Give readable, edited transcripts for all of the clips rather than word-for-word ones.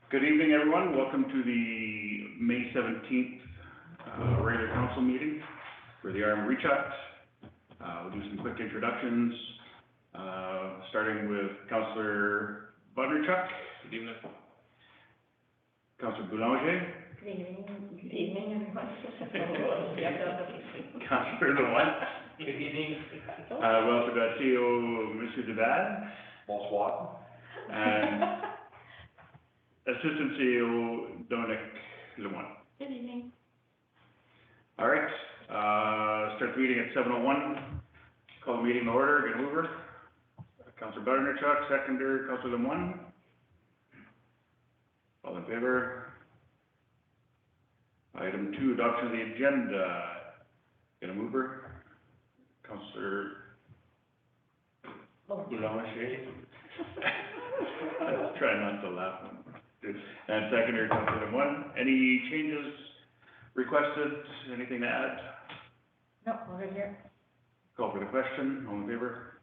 Good evening, everyone. Welcome to the May 17th regular council meeting for the RM Reach Out. We'll do some quick introductions, starting with Councillor Bondarchuk. Good evening. Councillor Boulanger. Good evening. Good evening, everyone. Councillor Lemoine. Good evening. We also got CEO Monsieur Duval. Bonsoir. And Assistant CEO Dominic Lemoine. Good evening. All right, start the meeting at 7:01. Call the meeting to order. Get over. Councillor Bondarchuk, seconder, Councillor Lemoine. All in favor? Item 2, adoption of the agenda. Get a mover. Councillor Boulanger. Try not to laugh. And seconder, Councillor Lemoine. Any changes requested? Anything to add? No, over here. Call for the question. All in favor?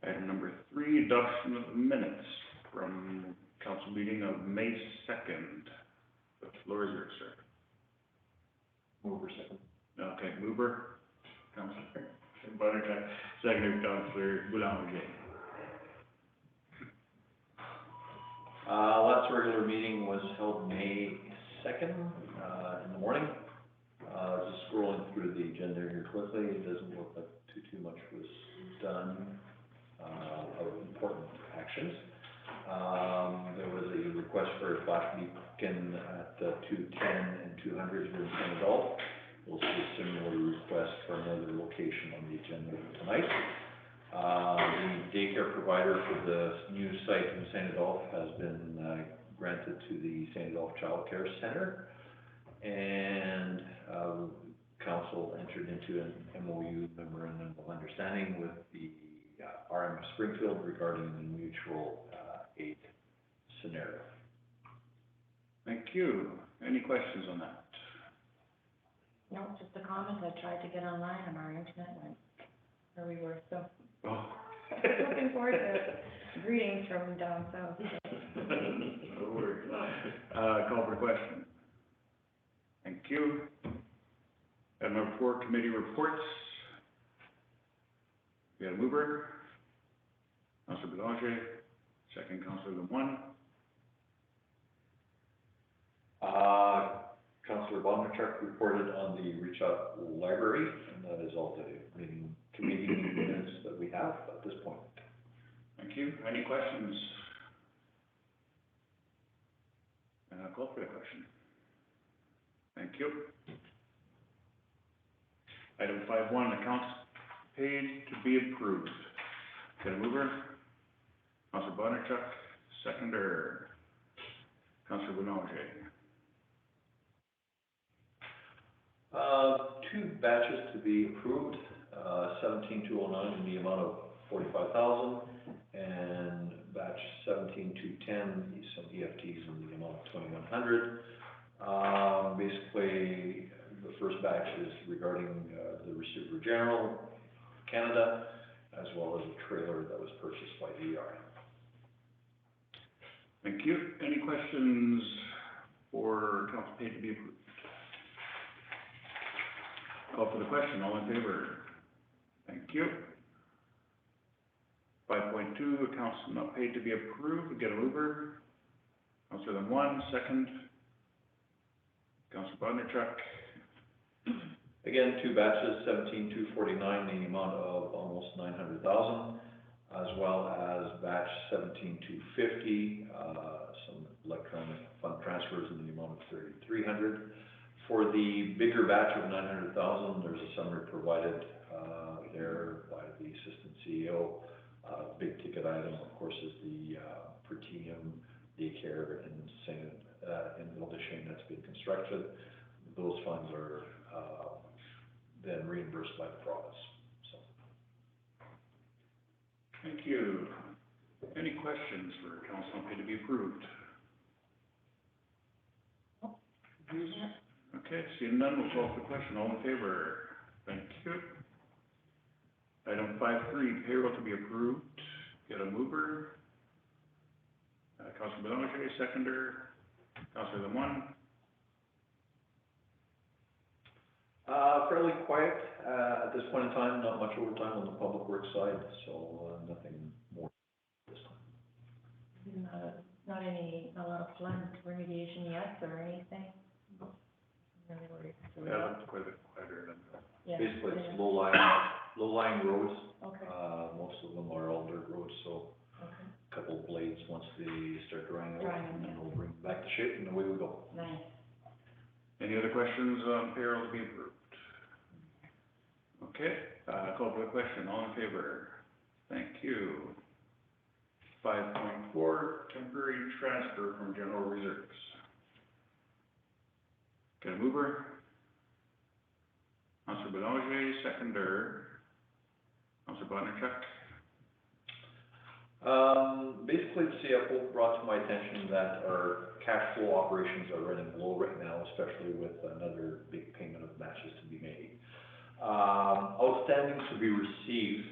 Item number 3, adoption of minutes from council meeting of May 2nd. The floor is yours, sir. Mover second. Okay, mover, Councillor Bondarchuk, seconder, Councillor Boulanger. Last regular meeting was held May 2nd, in the morning. Just scrolling through the agenda here quickly, it doesn't look like too much was done, of important actions. There was a request for a flash beacon at 210 and 200 here in St. Adolphe. We'll see a similar request for another location on the agenda tonight. The daycare provider for the new site in St. Adolphe has been granted to the St. Adolphe Child Care Center, and council entered into an MOU, memorandum of understanding, with the RM Springfield regarding the mutual aid scenario. Thank you. Any questions on that? No, just a comment. I tried to get online and our internet went where we were, so. Oh. Looking forward to greetings from down south. No worries. Call for question. Thank you. Item number 4, committee reports. We got a mover. Councillor Boulanger, second, Councillor Lemoine. Councillor Bondarchuk reported on the Reach Out Library, and that is all the committee minutes that we have at this point. Thank you. Any questions? Call for the question. Thank you. Item 5.1, accounts paid to be approved. Get a mover. Councillor Bondarchuk, seconder, Councillor Boulanger. 2 batches to be approved, 17,209 in the amount of 45,000, and batch 17,210, some EFTs in the amount of 2,100. Basically, the first batch is regarding the Receiver General Canada, as well as a trailer that was purchased by VR. Thank you. Any questions for accounts paid to be approved? Call for the question. All in favor? Thank you. 5.2, accounts not paid to be approved. Get a mover. Councillor Lemoine, second. Councillor Bondarchuk. Again, 2 batches, 17,249 in the amount of almost 900,000, as well as batch 17,250, some electronic fund transfers in the amount of 3,300. For the bigger batch of 900,000, there's a summary provided there by the Assistant CEO. Big ticket item, of course, is the Pertinium daycare in Wildeshane that's been constructed. Those funds are then reimbursed by the province. So. Thank you. Any questions for council not paid to be approved? Okay, seeing none, we'll call for the question. All in favor? Thank you. Item 5.3, payroll to be approved. Get a mover. Councilor Belanger, seconder. Councilor Lemoine. Fairly quiet, at this point in time, not much overtime on the public works side, so, nothing more this time. Not a lot of flood remediation yet or anything? Really worried. Yeah, that's quite a bit quieter than. Yeah. Basically, it's low-lying roads, Okay, most of them are all dirt roads, so okay, a couple of blades, once they start drying out, Drying, and then yeah. we'll bring them back to shape, and away we go. nice. Any other questions on payroll to be approved? Okay, call for the question, all in favor? Thank you. 5.4, temporary transfer from general reserves. Can I mover? Councilor Belanger, seconder. Councilor Bonnerchuck. Basically, the CFO brought to my attention that our cash flow operations are running low right now, especially with another big payment of matches to be made. Outstandings to be received,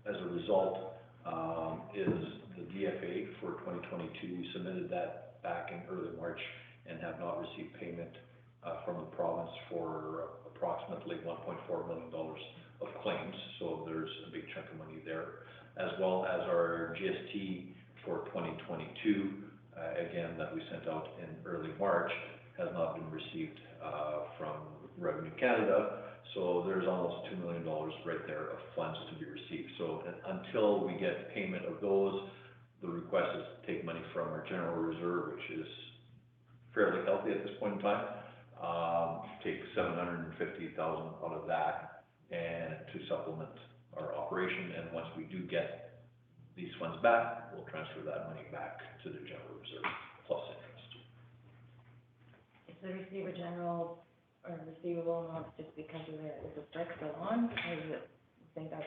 as a result, is the DFA for 2022. We submitted that back in early March and have not received payment, from the province for approximately $1.4 million of claims, so there's a big chunk of money there, as well as our GST for 2022, again, that we sent out in early March, has not been received, from Revenue Canada, so there's almost $2 million right there of funds to be received. So until we get payment of those, the request is to take money from our general reserve, which is fairly healthy at this point in time, take $750,000 out of that and to supplement our operation, and once we do get these funds back, we'll transfer that money back to the general reserve, plus interest. Is the receiver general or receivable not just because of is the strike still on, or is it, you think that's?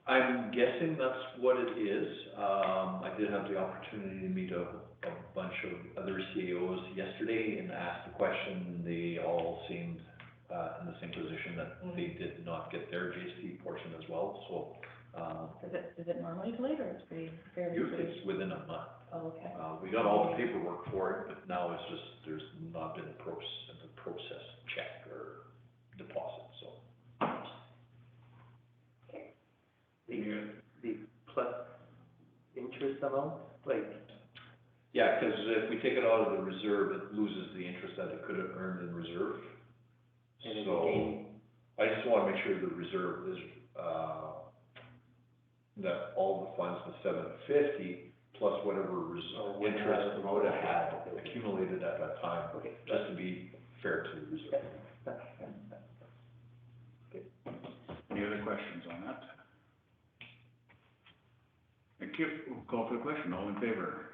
I'm guessing that's what it is. I did have the opportunity to meet a bunch of other CAOs yesterday and asked the question. They all seemed in the same position that they did not get their GST portion as well, so. Is it normally delayed, or it's pretty fairly? Usually it's within a month. Oh, okay. We got all the paperwork for it, but now it's just, there's not been a process check or deposit, so. The plus interest amount, like, Yeah, because if we take it out of the reserve, it loses the interest that it could have earned in reserve. and So, again, I just want to make sure the reserve is, that all the funds, the $750, plus whatever interest we would have had accumulated at that time, okay, just to be fair to the reserve. Any other questions on that? Thank you. We'll call for the question, all in favor?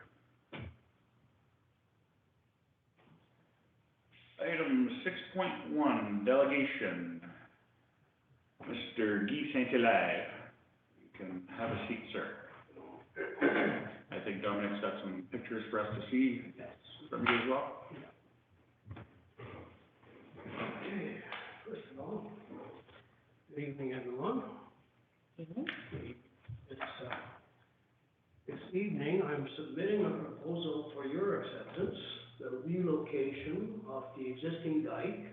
Item 6.1, delegation. Mr. Guy Saint-Hilaire, you can have a seat, sir. I think Dominic's got some pictures for us to see from you as well. Okay, first of all, good evening, everyone. This evening, I'm submitting a proposal for your acceptance, the relocation of the existing dike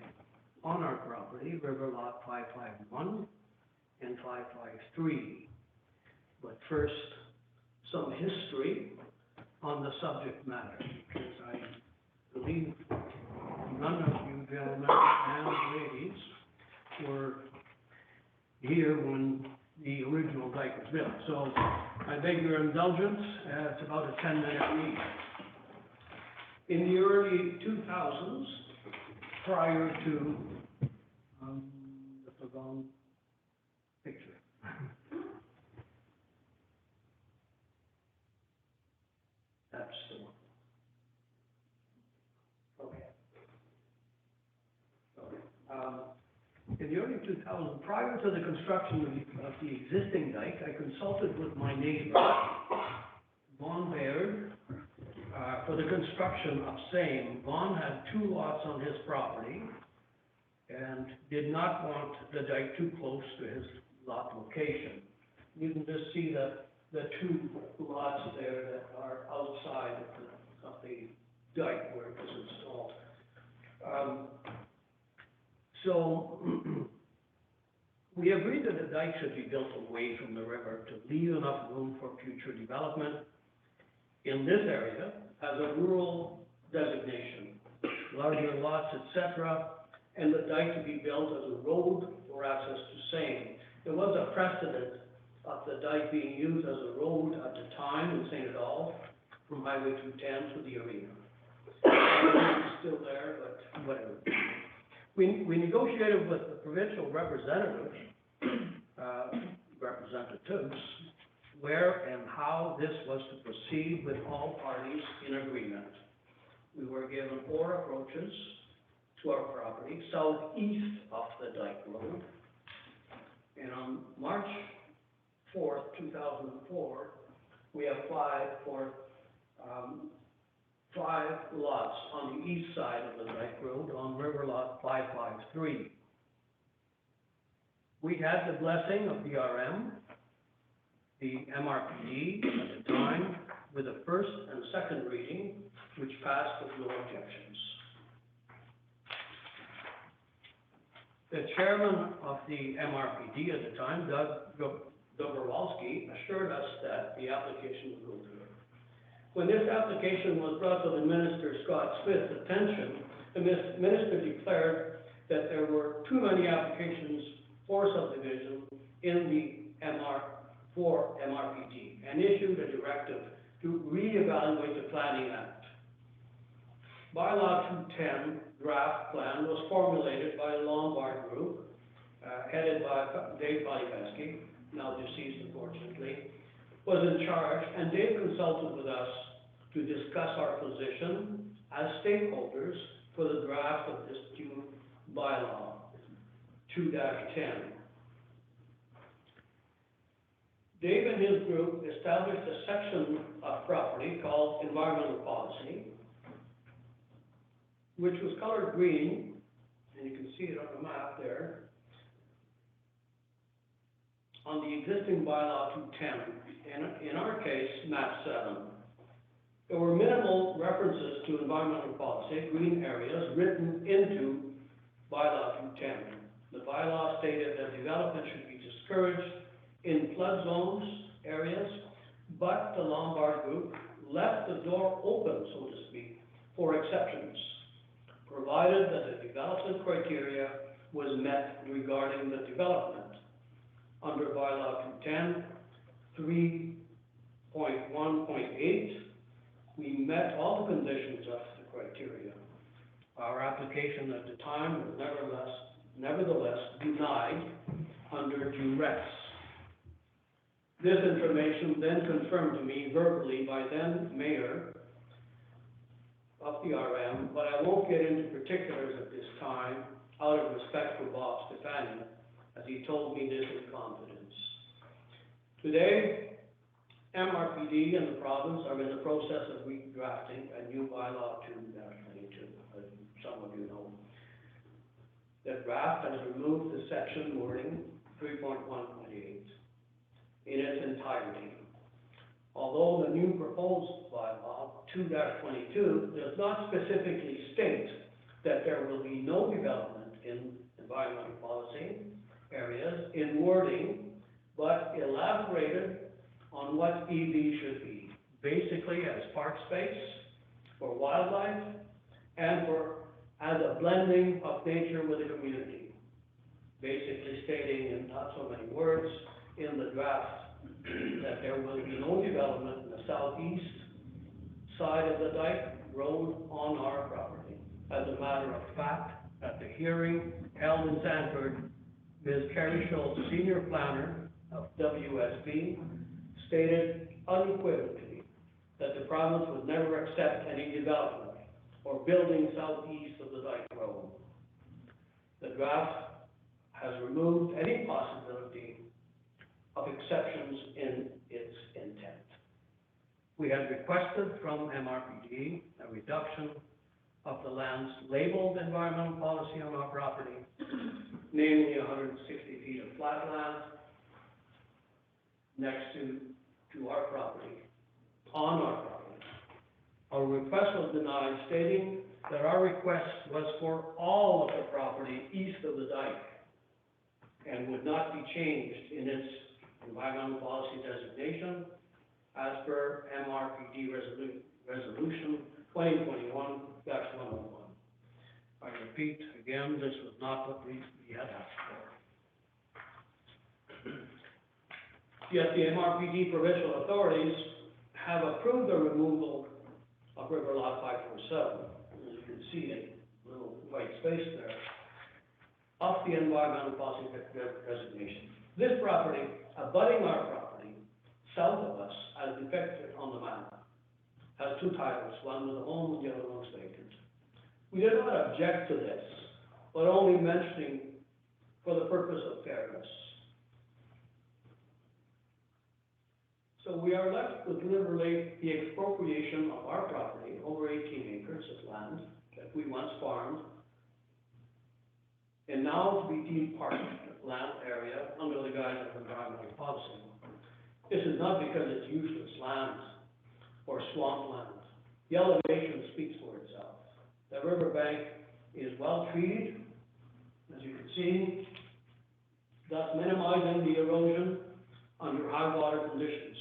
on our property, River Lot 551 and 553. But first, some history on the subject matter, because I believe none of you gentlemen and ladies were here when the original dike was built. So I beg your indulgence, it's about a 10-minute read. In the early 2000s, prior to the foregone picture. That's the one. Okay. In the early 2000s, prior to the construction of the existing dike, I consulted with my neighbor, Vaughn Baird, for the construction of same. Vaughn had 2 lots on his property and did not want the dike too close to his lot location. You can just see the the two lots there that are outside of the dike where it was installed. So, we agreed that the dike should be built away from the river to leave enough room for future development in this area as a rural designation, larger lots, etc., and the dike to be built as a road for access to same. There was a precedent of the dike being used as a road at the time in St. Adolphe from Highway 210 to the arena. It's still there, but whatever. We negotiated with the provincial representatives, representatives, where and how this was to proceed with all parties in agreement. We were given 4 approaches to our property, southeast of the dike road. And on March 4th, 2004, we applied for 5 lots on the east side of the dike road on River Lot 553. We had the blessing of the RM, the MRPD at the time, with a first and second reading, which passed with no objections. The chairman of the MRPD at the time, Doug Dobrowolski, assured us that the application would go through. When this application was brought to the Minister Scott Smith's attention, the Minister declared that there were too many applications for subdivision in the MRPD and issued a directive to reevaluate the Planning Act. Bylaw 210 draft plan was formulated by the Lombard Group, headed by Dave Polypeski, now deceased unfortunately, was in charge, and Dave consulted with us to discuss our position as stakeholders for the draft of this new bylaw 2-10. Dave and his group established a section of property called Environmental Policy, which was colored green, and you can see it on the map there, on the existing bylaw 210, in our case, map 7. There were minimal references to environmental policy, green areas, written into bylaw 210. The bylaw stated that development should be discouraged in flood zones areas, but the Lombard Group left the door open, so to speak, for exceptions, provided that the development criteria was met regarding the development. Under bylaw 210, 3.1.8, we met all the conditions of the criteria. Our application at the time was nevertheless denied under duress. This information then confirmed to me verbally by then Mayor of the RM, but I won't get into particulars at this time out of respect for Bob Stefani, as he told me this in confidence. Today, MRPD and the province are in the process of redrafting a new bylaw 2-22, as some of you know. The draft has removed the section wording 3.1.8 in its entirety. Although the new proposed bylaw 2-22 does not specifically state that there will be no development in environmental policy areas in wording, but elaborated on what EV should be, basically as park space for wildlife and as a blending of nature with the community. Basically stating in not so many words in the draft that there will be no development in the southeast side of the dike road on our property. As a matter of fact, at the hearing held in Sanford, Ms. Carrie Schultz, senior planner of WSB, stated unequivocally that the province would never accept any development or building southeast of the dike road. The draft has removed any possibility of exceptions in its intent. We had requested from MRPD a reduction of the lands labeled environmental policy on our property, namely 160 feet of flat land next to to our property, on our property. Our request was denied, stating that our request was for all of the property east of the dike and would not be changed in its environmental policy designation as per MRPD Resolution 2021-101. I repeat, again, this was not what we had asked for. Yet the MRPD provincial authorities have approved the removal of River Lot 547, as you can see in little white space there, of the environmental policy designation. This property, abutting our property, south of us, as depicted on the map, has two titles, one with a home, the other one's vacant. We did not object to this, but only mentioning for the purpose of fairness. So we are left with literally the expropriation of our property, over 18 acres of land that we once farmed, and now to be deemed park land area under the guise of environmental policy. This is not because it's useless land or swampland. The elevation speaks for itself. The riverbank is well treated, as you can see, thus minimizing the erosion under high water conditions.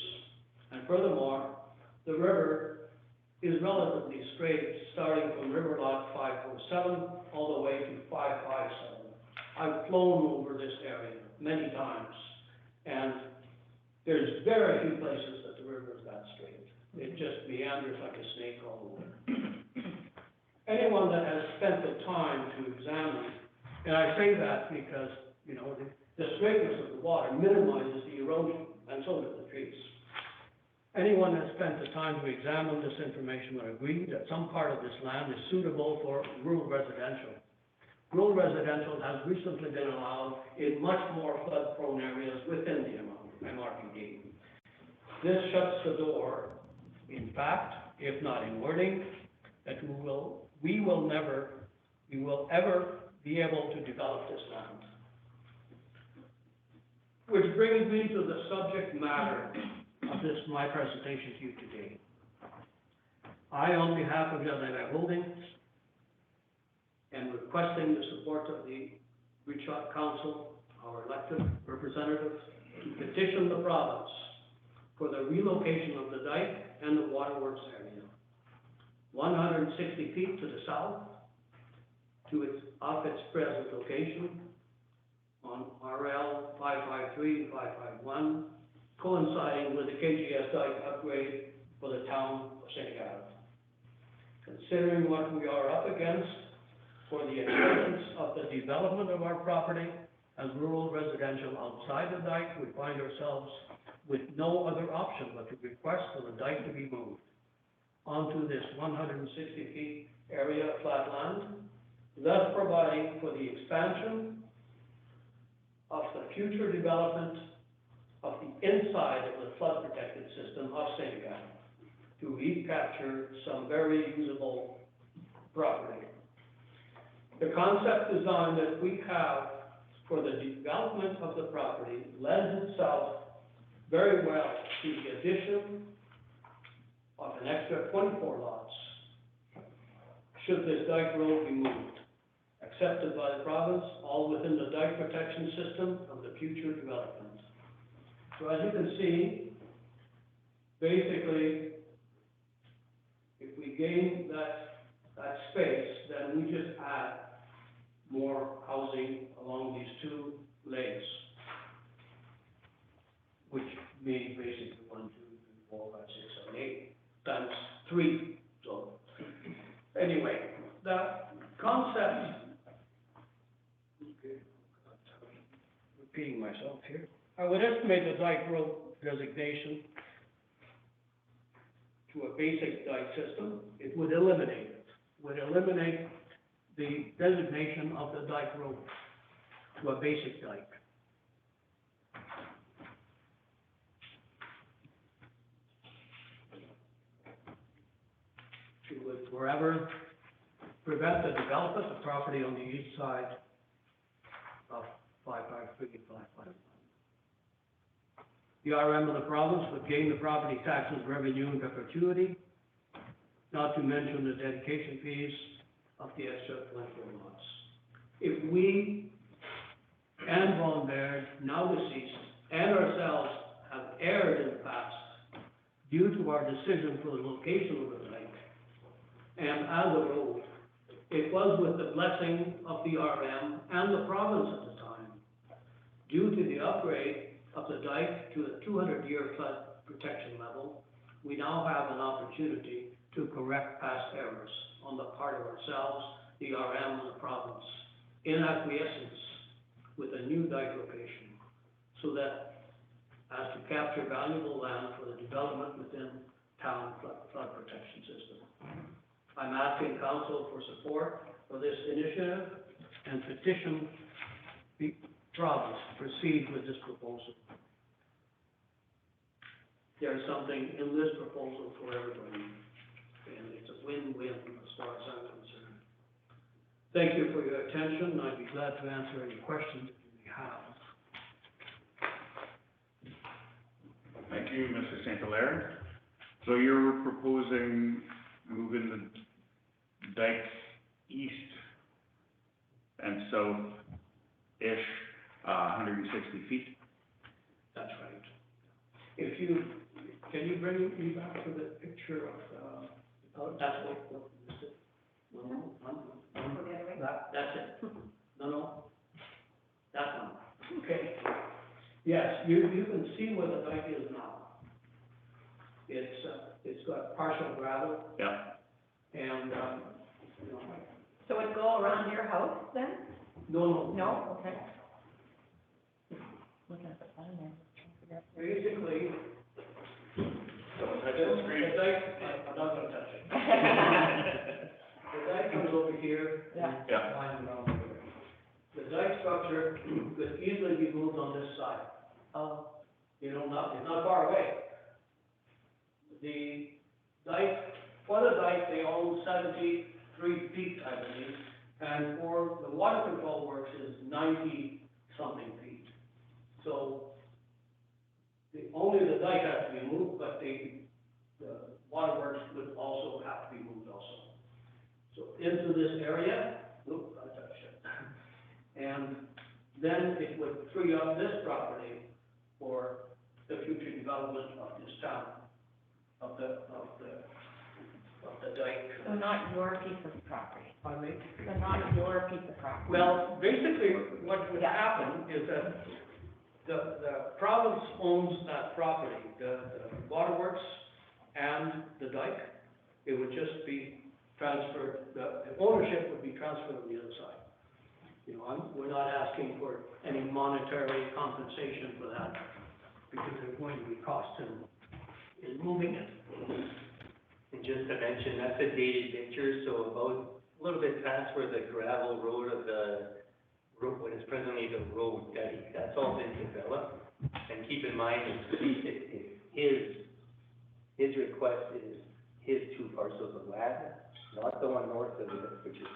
And furthermore, the river is relatively straight, starting from River Lot 547 all the way to 557. I've flown over this area many times, and there's very few places that the river is that straight. It just meanders like a snake all the way. Anyone that has spent the time to examine, and I say that because, you know, the straightness of the water minimizes the erosion, and so does the trees. Anyone that spent the time to examine this information would agree that some part of this land is suitable for rural residential. Rural residential has recently been allowed in much more flood-prone areas within the MRPD. This shuts the door, in fact, if not in wording, that we will ever be able to develop this land. Which brings me to the subject matter of my presentation to you today. I, on behalf of Jardin Holdings, am requesting the support of the Richot Council, our elected representatives, to petition the province for the relocation of the dike and the waterworks area, 160 feet to the south of its present location on RL 553 and 551, coinciding with the KGS dike upgrade for the town of St. Gallen. Considering what we are up against for the acceptance of the development of our property as rural residential outside the dike, we find ourselves with no other option but to request for the dike to be moved onto this 160 feet area of flat land, thus providing for the expansion of the future development of the inside of the flood protected system of St. Gallen to recapture some very usable property. The concept design that we have for the development of the property lends itself very well to the addition of an extra 24 lots should this dike road be moved, accepted by the province, all within the dike protection system of the future development. So as you can see, basically, if we gain that space, then we just add more housing along these two legs, which means basically 1, 2, 3, 4, 5, 6, 7, 8 times 3. So anyway, the concept, okay, repeating myself here. I would estimate the dike road designation to a basic dike system. It would eliminate the designation of the dike road to a basic dike. It would forever prevent the development of property on the east side of 553 and 551. The RM of the province would gain the property taxes revenue in perpetuity, not to mention the dedication fees of the extra 24 lots. If we and Von Baird, now deceased, and ourselves have erred in the past due to our decision for the location of the lake and the road, it was with the blessing of the RM and the province at the time. Due to the upgrade of the dike to the 200-year flood protection level, we now have an opportunity to correct past errors on the part of ourselves, the RM, and the province, in acquiescence with a new dike location, so that as to capture valuable land for the development within town flood protection system. I'm asking council for support for this initiative and petition the province to proceed with this proposal. There's something in this proposal for everybody, and it's a win-win as far as I'm concerned. Thank you for your attention, and I'd be glad to answer any questions that you may have. Thank you, Mr. St. Hilaire. So you're proposing moving the dike east and south-ish, 160 feet? That's right. If you, can you bring me back to the picture of, that's what is it? No, that's it. No, that one. Okay. Yes, you can see where the dike is now. It's got partial gravel Yeah. and, you know, So it'd go around your house then? no. No? Okay. Looking at the plan there. Basically, Someone touch the dike, I'm not gonna touch it. The dike comes over here. Yeah. Yeah. Lines around here. The dike structure could easily be moved on this side. Oh, You know, it's not far away. The dike, for the dike, they own 73 feet, I believe, and for the water control works is 90-something feet. So, only the dike has to be moved, but the waterworks would also have to be moved also. So, into this area, oop, I touched it. And then it would free up this property for the future development of this town, of the dike. so not your piece of property? Pardon me? So not your piece of property? Well, basically, what would happen is that the province owns that property, the waterworks and the dike. It would just be transferred, the ownership would be transferred on the other side. You know, we're not asking for any monetary compensation for that, because there's going to be costs in moving it. And just to mention, that's a dated picture, so about a little bit past where the gravel road of the road, what is presently the road, that's all been developed. And keep in mind, his request is his 2 parcels of land, not the one north of it, which is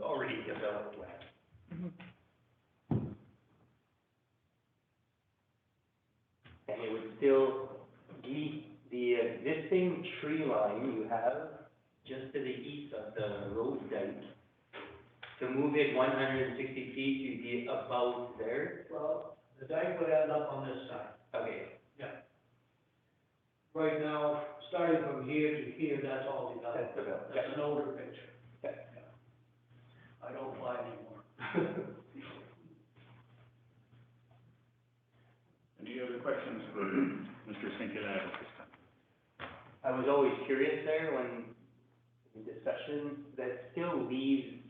already developed land. And it would still be the existing tree line you have just to the east of the road dike. To move it 160 feet, you'd be about there. Well, the dike would end up on this side. Okay. Right now, starting from here to here, that's all developed. That's developed. That's an older picture. Yeah. I don't fly anymore. Any other questions for Mr. St. Hilaire at this time? I was always curious there when, in discussion, that still leaves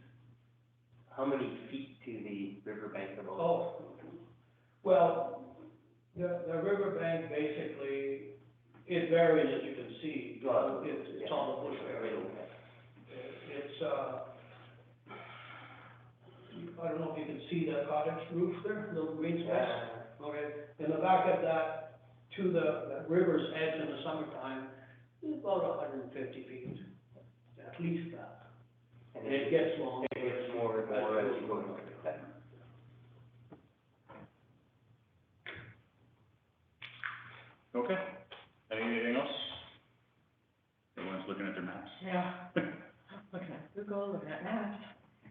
how many feet to the riverbank about? Oh, well, the riverbank basically, it varies as you can see. It's all the bush area. It's, I don't know if you can see that cottage roof there, little green space. Okay, in the back of that, to the river's edge in the summertime, is about 150 feet, at least that. And And it gets long. it gets more and more as you go north.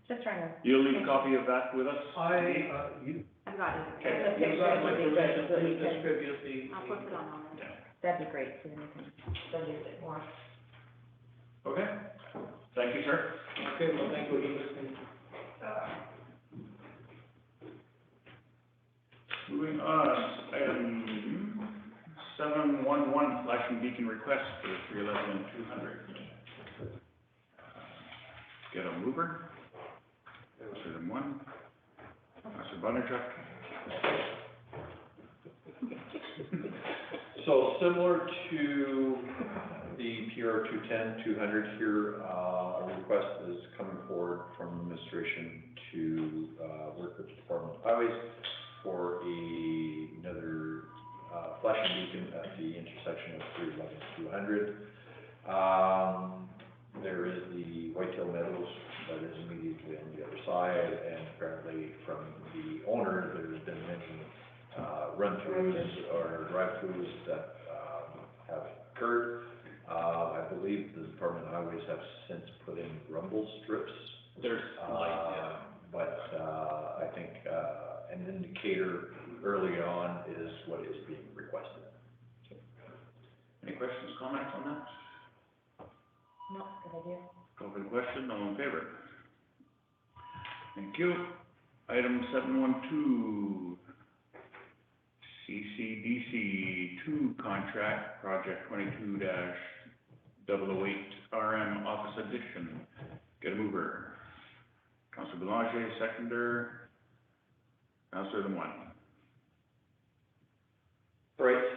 Just trying to, You'll leave a copy of that with us? You, I got it. Okay. The you got my pictures would be great, permission, so we please can, distribute the. I'll put it on it. Yeah. That'd be great, so then we can study it a bit more. Okay, thank you, sir. Okay, well, thank you. Moving on, item 711, flashing beacon request for 311 and 200. Get a mover. Councilor Lemoine. Councilor Bonnerchuck. So similar to the PR 210, 200 here, a request is coming forward from the administration to, work with the Department of Highways for another, flashing beacon at the intersection of 311 and 200. There is the Whitetail Meadows that is immediately on the other side, and apparently from the owner, there's been many, run-throughs or drive-throughs that, have occurred. I believe the Department of Highways have since put in rumble strips. There's But, I think, an indicator early on is what is being requested. Any questions, comments on that? No, good idea. Call for the question, all in favor? Thank you. Item 712, CCDC 2 contract, project 22-008 RM office addition. Get a mover. Councilor Boulanger, seconder. Councilor Lemoine. Right,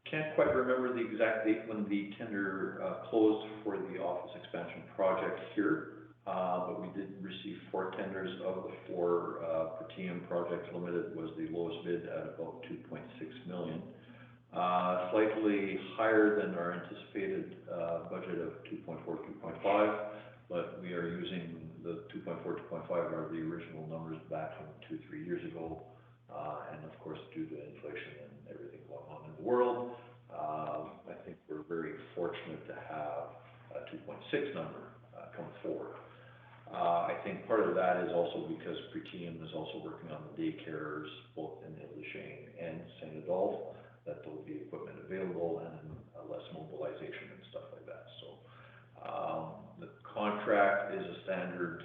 can't quite remember the exact date when the tender, closed for the office expansion project here. But we did receive 4 tenders. Of the 4, Pretium Projects Limited was the lowest bid at about 2.6 million. Slightly higher than our anticipated, budget of 2.4, 2.5, but we are using the 2.4, 2.5 are the original numbers back from 2-3 years ago. And of course, due to inflation and everything going on in the world, I think we're very fortunate to have a 2.6 number, come forward. I think part of that is also because Pretium is also working on the daycares, both in Île-des-Chênes and St. Adolphe, that there will be equipment available and less mobilization and stuff like that. So, the contract is a standard,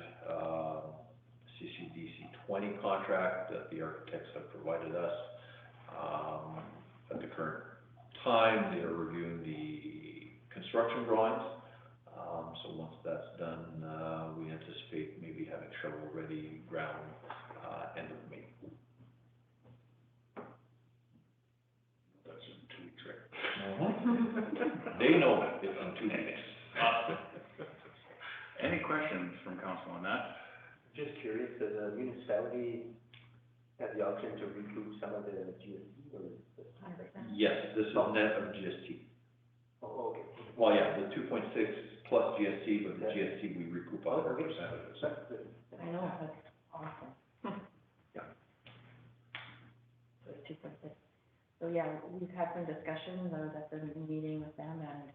CCDC 20 contract that the architects have provided us. At the current time, they are reviewing the construction drawings. So once that's done, we anticipate maybe having shovel-ready ground, end of May. That's in 2 weeks, right? They know it's in 2 weeks. Any questions from council on that? Just curious, does the municipality have the option to recoup some of the GST or is this? 100%. Yes, this is net of GST. Oh, okay. Well, yeah, the 2.6 plus GST, but the GST we recoup 100% of it. That's good. I know, that's awesome. Yeah. So it's 2.6. So yeah, we've had some discussions, I was at the meeting with them, and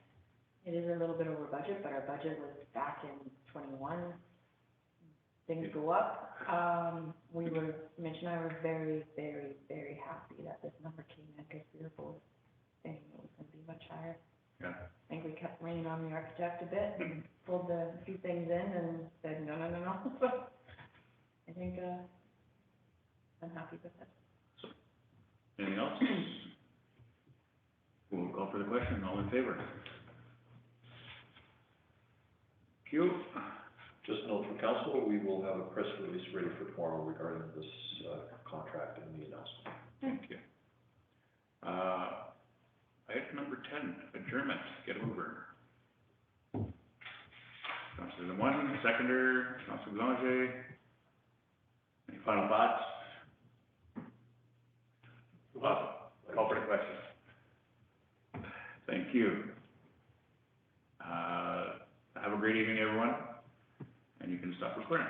it is a little bit over budget, but our budget was back in 21. Things go up. Mitch and I were very, very, very happy that this number came in, because we were both saying it was gonna be much higher. Yeah. I think we kept leaning on the architect a bit and pulled a few things in and said, no. So I think, I'm happy with it. Anything else? We'll call for the question, all in favor? Thank you. Just note for council, we will have a press release ready for tomorrow regarding this, contract and the announcement. Thank you. Item number 10, adjournment, get over. Councilor Lemoine, seconder, Councilor Boulanger. Any final thoughts? Call for the question. Thank you. Have a great evening, everyone, and you can stop recording.